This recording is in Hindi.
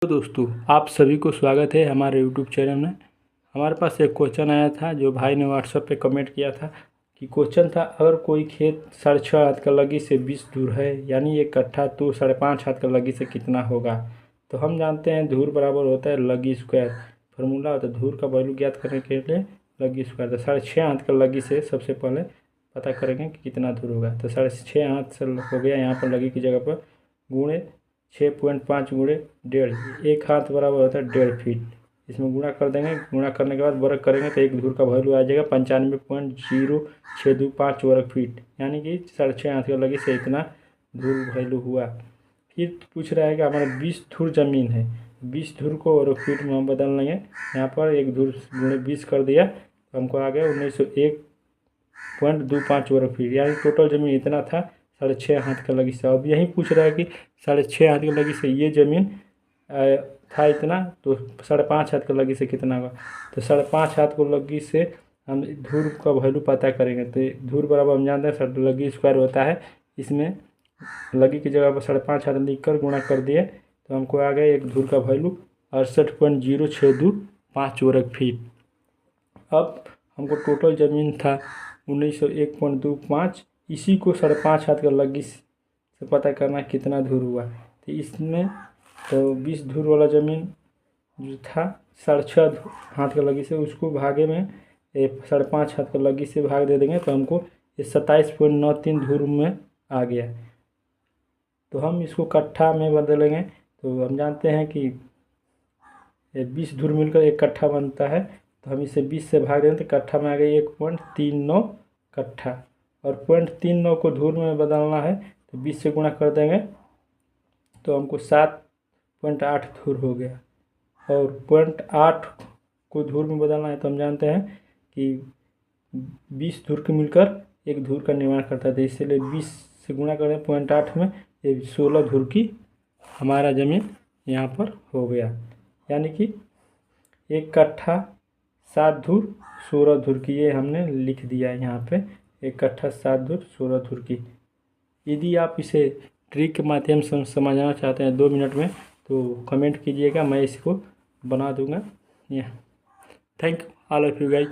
तो दोस्तों आप सभी को स्वागत है हमारे यूट्यूब चैनल में। हमारे पास एक क्वेश्चन आया था जो भाई ने व्हाट्सएप पे कमेंट किया था कि क्वेश्चन था, अगर कोई खेत 6.5 हाथ का लगी से 20 धूर है यानी एक कट्ठा, तो 5.5 हाथ का लगी से कितना होगा। तो हम जानते हैं धूर बराबर होता है लगी स्क्वायर। फार्मूला होता है धूर का वैल्यू ज्ञात करने के लिए लगी स्क्वायर। तो 6.5 हाथ का लगी से सबसे पहले पता करेंगे कि कितना धूर होगा। तो 6.5 हाथ से हो गया, यहाँ पर लगी की जगह पर गुणे 6.5 गुणे 1.5, एक हाथ बराबर होता है 1.5 फीट। इसमें गुणा कर देंगे, गुणा करने के बाद वर्ग करेंगे तो एक धूर का वैल्यू आ जाएगा 95.0625 वर्ग फीट, यानी कि 6.5 हाथ का लगी से इतना धूर वैल्यू हुआ। फिर पूछ रहा है कि हमारा 20 धूर ज़मीन है, 20 धूर को वर्ग फीट में हम बदल लेंगे। यहाँ पर एक धूर गुणे 20 कर दिया तो हमको आ गया 1901.25 वर्ग फीट, यानी टोटल ज़मीन इतना था 6.5 हाथ का लगी से। अब यही पूछ रहा है कि 6.5 हाथ की लगी से ये ज़मीन था इतना, तो 5.5 हाथ का लगी से कितना होगा। तो 5.5 हाथ को लगी से हम धूर का वैल्यू पता करेंगे। तो धूर बराबर हम जानते हैं लगी स्क्वायर होता है, इसमें लगी की जगह पर 5.5 हाथ लिख कर गुणा कर दिए तो हमको आ गया एक धूर का वैल्यू 68.0625 वर्ग फीट। अब हमको टोटल ज़मीन था 1901.25, इसी को 5.5 हाथ का लगी से पता करना कितना धूर हुआ। तो इसमें तो 20 धूर वाला ज़मीन जो था 6.5 हाथ का लगी से, उसको भागे में 5.5 हाथ का लगी से भाग दे देंगे तो हमको ये 27.93 धूर में आ गया। तो हम इसको कट्ठा में बदलेंगे तो हम जानते हैं कि 20 धूर मिलकर एक कट्ठा बनता है, तो हम इसे 20 से भाग देंगे तो कट्ठा में आ गई 1.39 कट्ठा। और 0.39 को धूर में बदलना है तो 20 से गुणा कर देंगे तो हमको 7.8 धूर हो गया। और 0.8 को धूर में बदलना है तो हम जानते हैं कि 20 धूर के मिलकर एक धूर का निर्माण करता है, तो इसलिए 20 से गुणा करें 0.8 में, ये 16 धूर की हमारा ज़मीन यहाँ पर हो गया। यानी कि एक कट्ठा 7 धूर 16 धूर की, ये हमने लिख दिया है यहाँ पे, एक कट्ठा 7 धूर 16 धूर की। यदि आप इसे ट्रिक के माध्यम से समझना चाहते हैं 2 मिनट में तो कमेंट कीजिएगा, मैं इसको बना दूंगा। Thank you all of you guys.